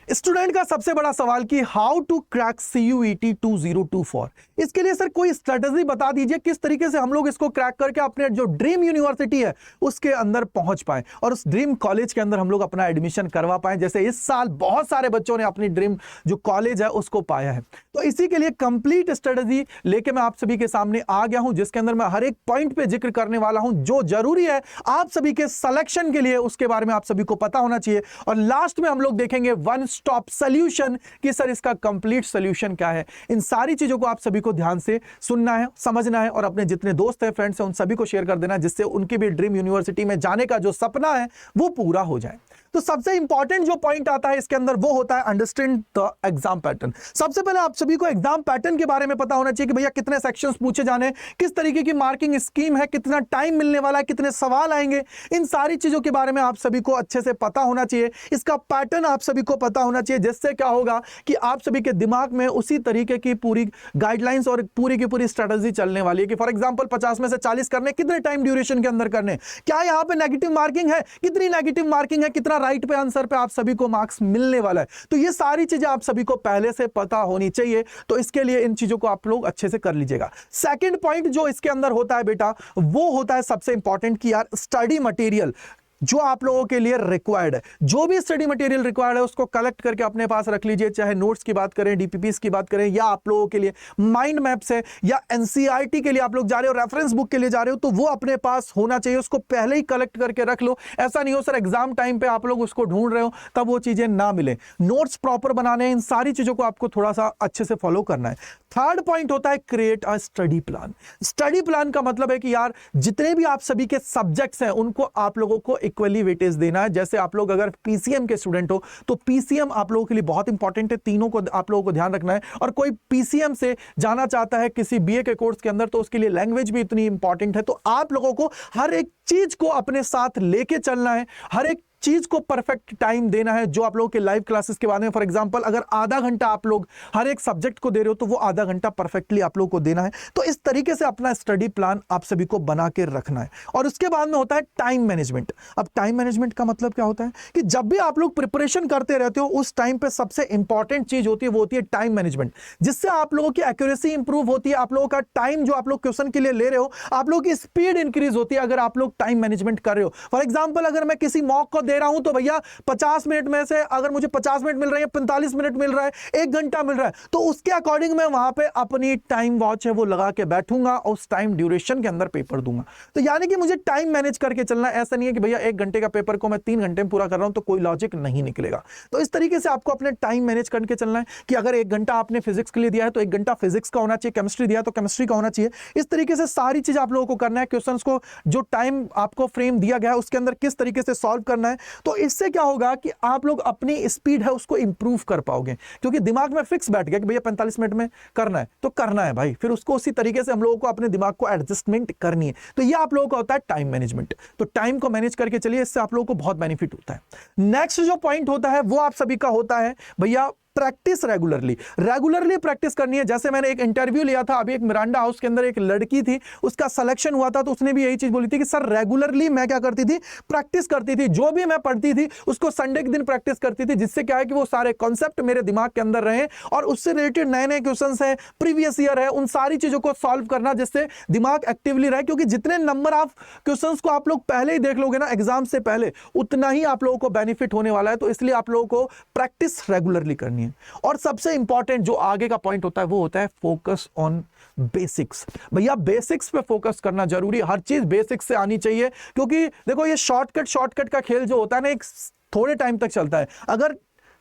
Student का सबसे बड़ा सवाल कि हाउ टू क्रैक CUET 2024। इसके लिए सर कोई स्ट्रेटजी बता दीजिए किस तरीके से हम लोग इसको क्रैक करके अपने जो ड्रीम यूनिवर्सिटी है उसके अंदर पहुंच पाए और उस ड्रीम कॉलेज के अंदर हम लोग अपना एडमिशन करवा पाए। जैसे इस साल बहुत सारे बच्चों ने अपनी ड्रीम जो कॉलेज है उसको पाया है। तो इसी के लिए कंप्लीट स्ट्रेटजी लेके मैं आप सभी के सामने आ गया हूं, जिसके अंदर मैं हर एक पॉइंट पे जिक्र करने वाला हूं जो जरूरी है आप सभी के सिलेक्शन के लिए, उसके बारे में आप सभी को पता होना चाहिए। और लास्ट में हम लोग देखेंगे वन स्टॉप सॉल्यूशन कि सर इसका कंप्लीट सॉल्यूशन क्या है। इन सारी चीजों को आप सभी को ध्यान से सुनना है, समझना है और अपने जितने दोस्त हैं, फ्रेंड्स हैं, उन सभी को शेयर कर देना जिससे उनकी भी ड्रीम यूनिवर्सिटी में जाने का जो सपना है वो पूरा हो जाए। तो सबसे इंपॉर्टेंट जो पॉइंट आता है इसके अंदर वो होता है अंडरस्टैंड द एग्जाम पैटर्न। सबसे पहले आप सभी को एग्जाम पैटर्न के बारे में पता होना चाहिए कि भैया कितने सेक्शंस पूछे जाने, किस तरीके की मार्किंग स्कीम है, कितना टाइम मिलने वाला है, कितने सवाल आएंगे। इन सारी चीजों के बारे में आप सभी को अच्छे से पता होना चाहिए। इसका पैटर्न आप सभी को पता होना चाहिए, जिससे क्या होगा कि आप सभी के दिमाग में उसी तरीके की पूरी गाइडलाइंस और पूरी की पूरी स्ट्रेटजी चलने वाली है कि फॉर एग्जांपल 50 में से 40 करने, कितने टाइम ड्यूरेशन के अंदर करने, क्या यहां पे नेगेटिव मार्किंग है, कितनी नेगेटिव मार्किंग है, कितना राइट पे आंसर पे आप सभी को मार्क्स मिलने वाला है। तो ये सारी चीजें आप सभी को पहले से पता होनी चाहिए। तो इसके लिए इन चीजों को आप लोग अच्छे से कर लीजिएगा। सेकंड पॉइंट जो इसके अंदर होता है बेटा वो होता है सबसे इंपॉर्टेंट कि यार स्टडी मटेरियल जो आप लोगों के लिए रिक्वायर्ड है, जो भी स्टडी मटेरियल रिक्वायर्ड है उसको कलेक्ट करके अपने पास रख लीजिए। चाहे नोट्स की बात करें, डीपीपीस की बात करें, या आप लोगों के लिए माइंड मैप्स है, या एनसीईआरटी के लिए आप लोग जा रहे हो, रेफरेंस बुक के लिए जा रहे हो, तो वो अपने पास होना चाहिए। उसको पहले ही कलेक्ट करके रख लो। ऐसा नहीं हो सर एग्जाम टाइम पे आप लोग उसको ढूंढ रहे हो तब वो चीजें ना मिले। नोट्स प्रॉपर बनाने, इन सारी चीजों को आपको थोड़ा सा अच्छे से फॉलो करना है। थर्ड पॉइंट होता है create a study plan. Study plan का मतलब है कि यार जितने भी आप सभी के सब्जेक्ट्स हैं उनको आप लोगों को इक्वली वेटेज देना है। जैसे आप लोग अगर पीसीएम के स्टूडेंट हो तो पीसीएम आप लोगों के लिए बहुत इंपॉर्टेंट है, तीनों को आप लोगों को ध्यान रखना है। और कोई पीसीएम से जाना चाहता है किसी बीए के कोर्स के अंदर तो उसके लिए लैंग्वेज भी इतनी इंपॉर्टेंट है। तो आप लोगों को हर एक चीज को अपने साथ लेके चलना है, हर एक चीज को परफेक्ट टाइम देना है। जो आप लोगों के लाइव क्लासेस के बाद में फॉर एग्जांपल अगर आधा घंटा आप लोग हर एक सब्जेक्ट को दे रहे हो तो वो आधा घंटा परफेक्टली आप लोगों को देना है। तो इस तरीके से अपना स्टडी प्लान आप सभी को बना के रखना है। और उसके बाद में होता है टाइम मैनेजमेंट। अब टाइम मैनेजमेंट का मतलब क्या होता है कि जब भी आप लोग प्रिपरेशन करते रहते हो उस टाइम पे सबसे इंपॉर्टेंट चीज होती है वो होती है टाइम मैनेजमेंट, जिससे आप लोगों की एक्यूरेसी इंप्रूव होती है। आप लोगों का टाइम जो आप लोग क्वेश्चन के लिए ले रहे हो, आप लोगों की स्पीड इंक्रीज होती है अगर आप लोग टाइम मैनेजमेंट कर रहे हो। फॉर एग्जाम्पल अगर मैं किसी मॉक को दे रहा हूं तो भैया 50 मिनट में से अगर मुझे 50 मिनट मिल रहे हैं, 45 मिनट मिल रहा है, 1 घंटा मिल रहा है, तो उसके अकॉर्डिंग मैं वहां पे अपनी टाइम वॉच है वो लगा के बैठूंगा और उस टाइम ड्यूरेशन के अंदर पेपर दूंगा। तो यानी कि मुझे टाइम मैनेज करके चलना है। ऐसा नहीं है कि भैया 1 घंटे का पेपर को मैं 3 घंटे में पूरा कर रहा हूं तो कोई लॉजिक नहीं निकलेगा। तो इस तरीके से आपको अपने टाइम मैनेज करके चलना है कि अगर 1 घंटा आपने फिजिक्स के लिए दिया है तो 1 घंटा फिजिक्स का होना चाहिए, केमिस्ट्री दिया तो केमिस्ट्री का होना चाहिए। इस तरीके से सारी चीज आप लोगों को करना है। क्वेश्चंस को जो टाइम आपको फ्रेम दिया गया है उसके अंदर किस तरीके से सॉल्व करना है। तो इससे क्या होगा कि आप लोग अपनी स्पीड है उसको इंप्रूव कर पाओगे, क्योंकि दिमाग में फिक्स बैठ गया कि भैया 45 मिनट में करना है तो करना है भाई, फिर उसको उसी तरीके से हम लोगों को अपने दिमाग को एडजस्टमेंट करनी है। तो ये आप लोगों का होता है टाइम मैनेजमेंट। तो टाइम को मैनेज करके चलिए, इससे आप लोगों को बहुत बेनिफिट होता है। नेक्स्ट जो पॉइंट होता है वो आप सभी का होता है भैया प्रैक्टिस रेगुलरली प्रैक्टिस करनी है। जैसे मैंने एक इंटरव्यू लिया था अभी, एक मिरांडा हाउस के अंदर एक लड़की थी, उसका सिलेक्शन हुआ था तो उसने भी यही चीज बोली थी कि सर रेगुलरली मैं क्या करती थी, प्रैक्टिस करती थी। जो भी मैं पढ़ती थी उसको संडे के दिन प्रैक्टिस करती थी, जिससे क्या है कि वो सारे कॉन्सेप्ट मेरे दिमाग के अंदर रहे और उससे रिलेटेड नए नए क्वेश्चंस हैं, प्रीवियस ईयर है, उन सारी चीजों को सॉल्व करना जिससे दिमाग एक्टिवली रहे। क्योंकि जितने नंबर ऑफ क्वेश्चंस को आप लोग पहले ही देख लोगे ना एग्जाम से पहले, उतना ही आप लोगों को बेनिफिट होने वाला है। तो इसलिए आप लोगों को प्रैक्टिस रेगुलरली करनी है। और सबसे इंपॉर्टेंट जो आगे का पॉइंट होता है वो होता है फोकस ऑन बेसिक्स। भैया बेसिक्स पे फोकस करना जरूरी है, हर चीज बेसिक्स से आनी चाहिए। क्योंकि देखो ये शॉर्टकट का खेल जो होता है ना एक थोड़े टाइम तक चलता है। अगर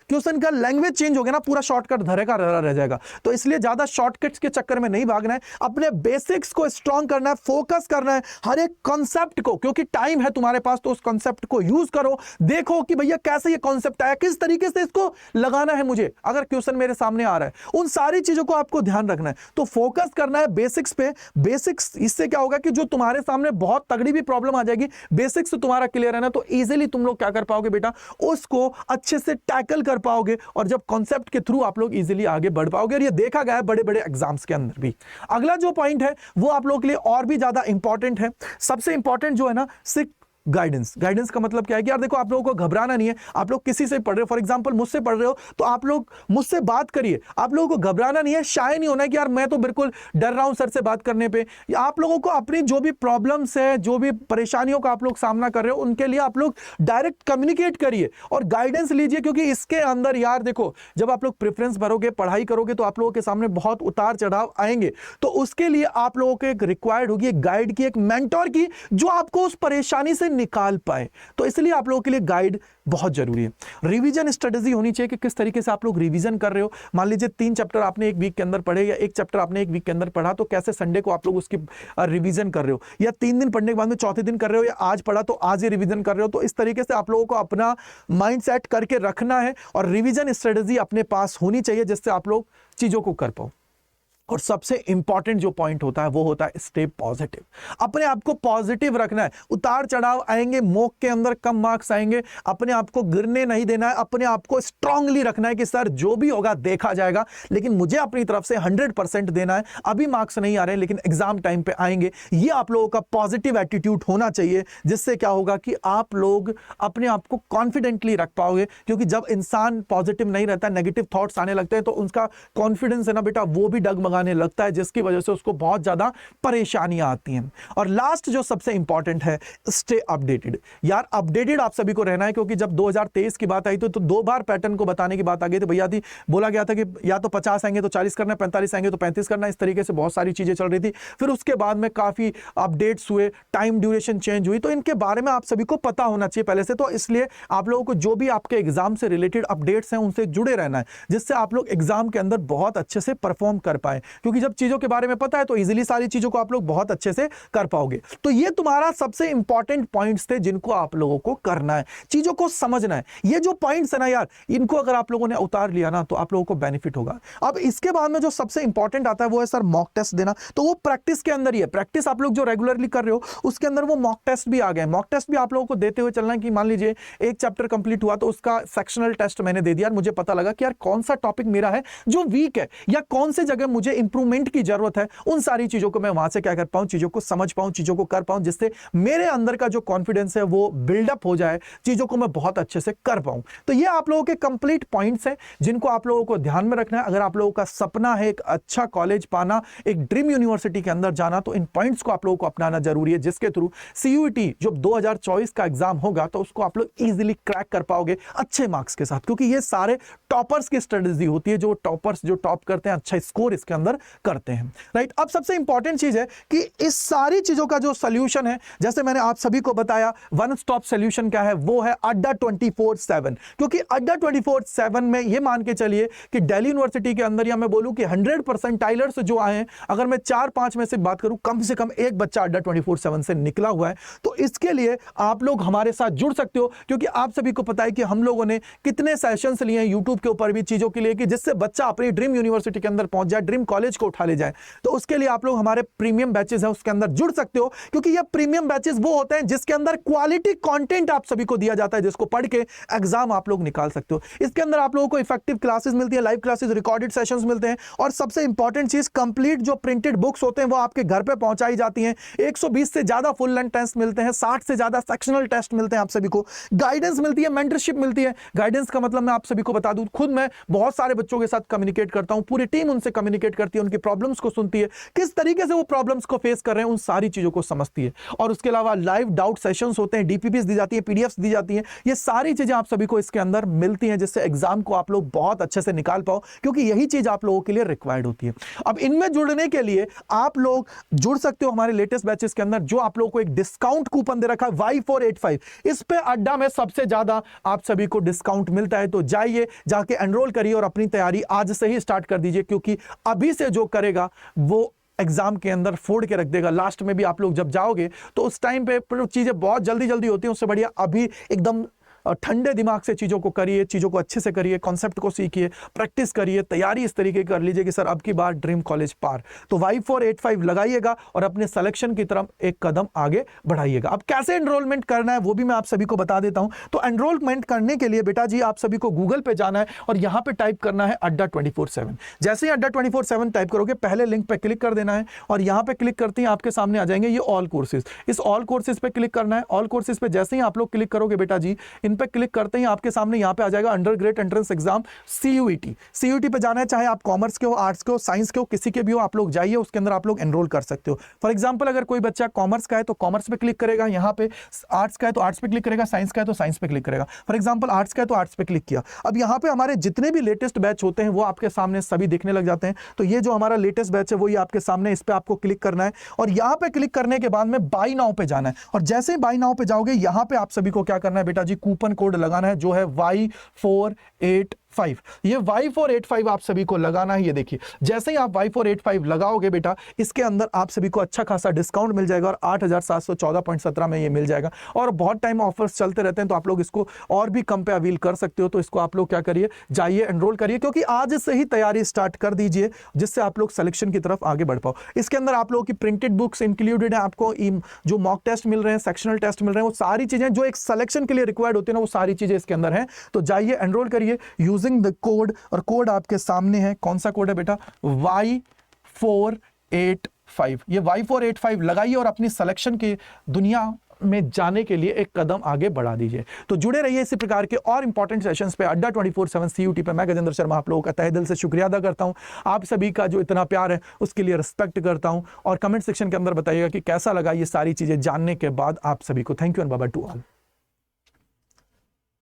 क्वेश्चन का लैंग्वेज चेंज हो गया ना पूरा शॉर्टकट धरेगा रह जाएगा। तो इसलिए ज्यादा शॉर्टकट्स के चक्कर में नहीं भागना है, अपने बेसिक्स को स्ट्रांग करना है, फोकस करना है हर एक कॉन्सेप्ट को। क्योंकि टाइम है तुम्हारे पास तो उस कॉन्सेप्ट को यूज करो, देखो कि भैया कैसे ये कॉन्सेप्ट आया, किस तरीके से इसको लगाना है मुझे अगर क्वेश्चन मेरे सामने आ रहा है। उन सारी चीजों को आपको ध्यान रखना है। तो फोकस करना है बेसिक्स पे। बेसिक्स इससे क्या होगा कि जो तुम्हारे सामने बहुत तगड़ी भी प्रॉब्लम आ जाएगी, बेसिक्स तुम्हारा क्लियर है ना तो इजीली तुम लोग क्या कर पाओगे बेटा, उसको अच्छे से टैकल कर पाओगे और जब कॉन्सेप्ट के थ्रू आप लोग इजीली आगे बढ़ पाओगे। और ये देखा गया है बड़े बड़े एग्जाम्स के अंदर भी। अगला जो पॉइंट है वो आप लोगों के लिए और भी ज्यादा इंपॉर्टेंट है। सबसे इंपॉर्टेंट जो है ना गाइडेंस। गाइडेंस का मतलब क्या है कि यार देखो, आप लोगों को घबराना नहीं है। आप लोग किसी से पढ़ रहे हो, फॉर एग्जांपल मुझसे पढ़ रहे हो, तो आप लोग मुझसे बात करिए। आप लोगों को घबराना नहीं है, शाय नहीं होना है कि यार मैं तो बिल्कुल डर रहा हूं सर से बात करने पे। आप लोगों को अपनी जो भी प्रॉब्लम्स है, जो भी परेशानियों का आप लोग सामना कर रहे हो, उनके लिए आप लोग डायरेक्ट कम्युनिकेट करिए और गाइडेंस लीजिए। क्योंकि इसके अंदर यार देखो, जब आप लोग प्रेफरेंस भरोगे, पढ़ाई करोगे, तो आप लोगों के सामने बहुत उतार चढ़ाव आएंगे। तो उसके लिए आप लोगों को एक रिक्वायर्ड होगी एक गाइड की, एक मेंटोर की, जो आपको उस परेशानी से निकाल पाए। तो इसलिए आप लोगों के लिए गाइड बहुत जरूरी है। रिवीजन स्ट्रेटजी होनी चाहिए कि किस तरीके से आप लोग रिवीजन कर रहे हो। मान लीजिए 3 चैप्टर आपने एक वीक के अंदर पढ़े, या एक चैप्टर आपने एक वीक के अंदर पढ़ा, तो कैसे संडे को आप लोग उसकी रिवीजन कर रहे हो, या 3 दिन पढ़ने के बाद में चौथे दिन कर रहे हो, या आज पढ़ा तो आज ही रिवीजन कर रहे हो। तो इस तरीके से आप लोगों को अपना माइंड सेट करके रखना है और रिवीजन स्ट्रेटजी अपने पास होनी चाहिए, जिससे आप लोग चीजों को कर पाओ। और सबसे इंपॉर्टेंट जो पॉइंट होता है वो होता है स्टे पॉजिटिव। अपने आप को पॉजिटिव रखना है। उतार चढ़ाव आएंगे, मॉक के अंदर कम मार्क्स आएंगे, अपने आप को गिरने नहीं देना है। अपने आप को स्ट्रांगली रखना है कि सर जो भी होगा देखा जाएगा, लेकिन मुझे अपनी तरफ से 100% देना है। अभी मार्क्स नहीं आ रहे लेकिन एग्जाम टाइम पे आएंगे। ये आप लोगों का पॉजिटिव एटीट्यूड होना चाहिए, जिससे क्या होगा कि आप लोग अपने आप को कॉन्फिडेंटली रख पाओगे। क्योंकि जब इंसान पॉजिटिव नहीं रहता, नेगेटिव थॉट्स आने लगते हैं, तो उनका कॉन्फिडेंस है ना बेटा, वो भी डगमगाने लगता है, जिसकी वजह से उसको बहुत ज्यादा परेशानियां आती हैं। और लास्ट जो सबसे इंपॉर्टेंट है, स्टे अपडेटेड। यार अपडेटेड आप सभी को रहना है, क्योंकि जब 2023 की बात आई तो 2 बार पैटर्न को बताने की बात आ गई थी भैया। थी बोला गया था कि या तो 50 आएंगे तो 40 करना, 45 आएंगे तो 35 करना। इस तरीके से बहुत सारी चीजें चल रही थी। फिर उसके बाद में काफी अपडेट्स हुए, टाइम ड्यूरेशन चेंज हुई। तो इनके बारे में आप सभी को पता होना चाहिए पहले से। तो इसलिए आप लोगों को जो भी आपके एग्जाम से रिलेटेड अपडेट्स हैं उनसे जुड़े रहना है, जिससे आप लोग एग्जाम के अंदर बहुत अच्छे से परफॉर्म कर पाए। क्योंकि जब चीजों के बारे में पता है तो इजीली सारी चीजों को आप लोग बहुत अच्छे से कर पाओगे। तो ये तुम्हारा सबसे इंपॉर्टेंट पॉइंट्स थे जिनको आप लोगों को करना है, चीजों को समझना है। ये जो पॉइंट्स है ना यार, इनको अगर आप लोगों ने उतार लिया ना तो आप लोगों को बेनिफिट होगा। अब इसके बाद में जो सबसे इंपॉर्टेंट आता है वो है सर मॉक टेस्ट देना। तो वो प्रैक्टिस के अंदर ही है। प्रैक्टिस आप लोग जो रेगुलरली कर रहे हो उसके अंदर वो मॉक टेस्ट भी आ गए। मॉक टेस्ट भी आप लोगों को देते हुए चलना है कि मान लीजिए एक चैप्टर कंप्लीट हुआ तो उसका सेक्शनल टेस्ट मैंने दे दिया। मुझे पता लगा कि यार कौन सा टॉपिक मेरा है जो वीक है, या कौन से जगह मुझे इंप्रूवमेंट की जरूरत है। उन सारी चीजों को मैं वहां से क्या कर पाऊं, चीजों को समझ पाऊं, चीजों को कर पाऊं, जिससे मेरे अंदर का जो कॉन्फिडेंस है वो बिल्डअप हो जाए, चीजों को मैं बहुत अच्छे से कर पाऊं। तो ये आप लोगों के कंप्लीट पॉइंट्स हैं जिनको आप लोगों को ध्यान में रखना है। अगर आप लोगों का सपना है एक अच्छा कॉलेज पाना, एक ड्रीम यूनिवर्सिटी के अंदर जाना, तो इन पॉइंट्स को आप लोगों को अपनाना जरूरी है, जिसके थ्रू सीयूईटी जो 2024 का एग्जाम होगा तो उसको आप लोग इजीली क्रैक कर पाओगे अच्छे मार्क्स के साथ। क्योंकि ये सारे टॉपर्स की स्ट्रेटजी होती है, जो टॉपर्स जो टॉप करते हैं अच्छा स्कोर इसके अंदर करते हैं, राइट। अब सबसे इंपॉर्टेंट चीज है कि इस सारी चीजों का जो सॉल्यूशन है, जैसे मैंने आप सभी को बताया, वन स्टॉप सॉल्यूशन क्या है, वो है अड्डा 24/7। क्योंकि अड्डा 24/7 में ये मान के चलिए कि दिल्ली यूनिवर्सिटी के अंदर, या मैं बोलूं कि 100% टाइलर्स जो आए हैं, अगर मैं 4-5 में से बात करूं, कम से कम एक बच्चा अड्डा 24/7 से निकला हुआ है। तो इसके लिए आप लोग हमारे साथ जुड़ सकते हो, क्योंकि आप सभी को पता है कि हम लोगों ने कितने सेशंस लिए हैं यूट्यूब के ऊपर भी चीजों के लिए, कि जिससे बच्चा अपनी ड्रीम यूनिवर्सिटी के अंदर पहुंच जाए, ड्रीम कॉलेज को उठा ले जाए। तो उसके लिए आप लोग हमारे प्रीमियम बैचेस है उसके अंदर जुड़ सकते हो। क्योंकि ये प्रीमियम बैचेस वो होते हैं जिसके अंदर क्वालिटी कंटेंट आप सभी को दिया जाता है, जिसको पढ़ के एग्जाम आप लोग निकाल सकते हो। इसके अंदर आप लोगों को इफेक्टिव क्लासेस मिलती है, लाइव क्लासेस, रिकॉर्डेड सेशंस मिलते हैं, और सबसे इंपॉर्टेंट चीज कंप्लीट जो प्रिंटेड बुक्स होते हैं वो आपके घर पे पहुंचाई जाती हैं। 120 से ज्यादा फुल लेंथ टेस्ट मिलते हैं, 60 से ज्यादा सेक्शनल टेस्ट मिलते हैं आप सभी को, गाइडेंस मिलती है, मेंटरशिप मिलती है। गाइडेंस का मतलब मैं आप सभी को बता दूं, खुद मैं बहुत सारे बच्चों के साथ कम्युनिकेट करता हूं, पूरी टीम उनसे कम्युनिकेट करती है, उनकी प्रॉब्लम्स को सुनती है, किस तरीके से वो प्रॉब्लम्स को फेस कर रहे हैं, उन सारी चीजों को समझती है। और उसके अलावा लाइव डाउट सेशंस होते हैं, डीपीपीस दी जाती है, पीडीएफ्स दी जाती हैं। ये सारी चीजें आप सभी को इसके अंदर मिलती हैं, जिससे एग्जाम को आप लोग बहुत अच्छे से निकाल पाओ, क्योंकि यही चीज आप लोगों के लिए रिक्वायर्ड होती है। अब इनमें जुड़ने के लिए आप लोग जुड़ सकते हो हमारे लेटेस्ट बैचेस के अंदर, जो आप लोगों को एक डिस्काउंट कूपन दे रखा है Y485। इस पे अड्डा में सबसे ज्यादा आप सभी को डिस्काउंट मिलता है। तो जाइए, जाके एनरोल करिए और अपनी तैयारी आज से ही स्टार्ट कर दीजिए, क्योंकि अभी से जो करेगा वो एग्जाम के अंदर फोड़ के रख देगा। लास्ट में भी आप लोग जब जाओगे तो उस टाइम पे चीजें बहुत जल्दी जल्दी होती हैं, उससे बढ़िया अभी एकदम ठंडे दिमाग से चीज़ों को करिए, चीज़ों को अच्छे से करिए, कॉन्सेप्ट को सीखिए, प्रैक्टिस करिए, तैयारी इस तरीके कर लीजिए कि सर अब की बार ड्रीम कॉलेज पार। तो Y485 लगाइएगा और अपने सिलेक्शन की तरफ एक कदम आगे बढ़ाइएगा। अब कैसे एनरोलमेंट करना है वो भी मैं आप सभी को बता देता हूं। तो एनरोलमेंट करने के लिए बेटा जी आप सभी को गूगल पे जाना है और यहां पे टाइप करना है अड्डा 24/7। जैसे ही अड्डा 24/7 टाइप करोगे पहले लिंक पे क्लिक कर देना है और यहां पे क्लिक करते ही आपके सामने आ जाएंगे ये ऑल कोर्सेज। इस ऑल कोर्सेज पे क्लिक करना है। ऑल कोर्सेज पे जैसे ही आप लोग क्लिक करोगे बेटा जी, इन पे क्लिक करते ही आपके सामने यहां पे आ जाएगा under grade entrance exam CUET। CUET पे जाना है, चाहे आप कॉमर्स के हो, आर्ट्स के हो, साइंस के हो, किसी के भी हो, आप लोग जाइए, उसके अंदर आप लोग एनरोल कर सकते हो। फॉर एग्जांपल अगर कोई बच्चा कॉमर्स का है तो कॉमर्स पे क्लिक करेगा, यहाँ पे आर्ट्स का है तो आर्ट्स पे क्लिक करेगा, साइंस का है तो साइंस पे क्लिक करेगा। फॉर एग्जांपल आर्ट्स का है तो आर्ट्स पे क्लिक किया। अब यहाँ पे हमारे जितने भी लेटेस्ट बैच होते हैं वो आपके सामने सभी दिखने लग जाते हैं। तो ये जो हमारा लेटेस्ट बैच है वो ये आपके सामने, इस पे आपको क्लिक करना है और यहाँ पे क्लिक करने के बाद में बाय नाउ पे जाना है। और जैसे ही बाय नाउ पे जाओगे यहाँ पे आप सभी को क्या करना है बेटा जी, कूपन कोड लगाना है जो है Y485। ये Y485 आप सभी को लगाना है। ये देखिए जैसे ही आप Y485 लगाओगे बेटा, इसके अंदर आप सभी को अच्छा खासा डिस्काउंट मिल जाएगा और 8,714.17 में ये मिल जाएगा। और बहुत टाइम ऑफर्स चलते रहते हैं तो आप लोग इसको और भी कम पे अवील कर सकते हो। तो इसको आप लोग क्या करिए, जाइए एनरोल करिए, क्योंकि आज से ही तैयारी स्टार्ट कर दीजिए जिससे आप लोग सिलेक्शन की तरफ आगे बढ़ पाओ। इसके अंदर आप लोगों की प्रिंटेड बुक्स इंक्लूडेड है, आपको जो मॉक टेस्ट मिल रहे हैं, सेक्शनल टेस्ट मिल रहे हैं, वो सारी चीजें जो एक सिलेक्शन के लिए रिक्वायर्ड होती है ना, वो सारी चीजें इसके अंदर हैं। तो जाइए एनरोल करिए यूजिंग द कोड, और कोड आपके सामने है। कौन सा कोड है बेटा, Y485। ये Y485 लगाइए और अपनी सिलेक्शन की दुनिया में जाने के लिए एक कदम आगे बढ़ा दीजिए। तो जुड़े रहिए इसी प्रकार के और इंपॉर्टेंट सेशंस पे अड्डा 24/7 CUET पे। मैं गजेंद्र शर्मा आप लोगों का तहे दिल से शुक्रिया अदा करता हूं। आप सभी का जो इतना प्यार है उसके लिए रिस्पेक्ट करता हूं। और कमेंट सेक्शन के अंदर बताइएगा कि कैसा लगा ये सारी चीजें जानने के बाद आप सभी को। Thank you and bye bye to all.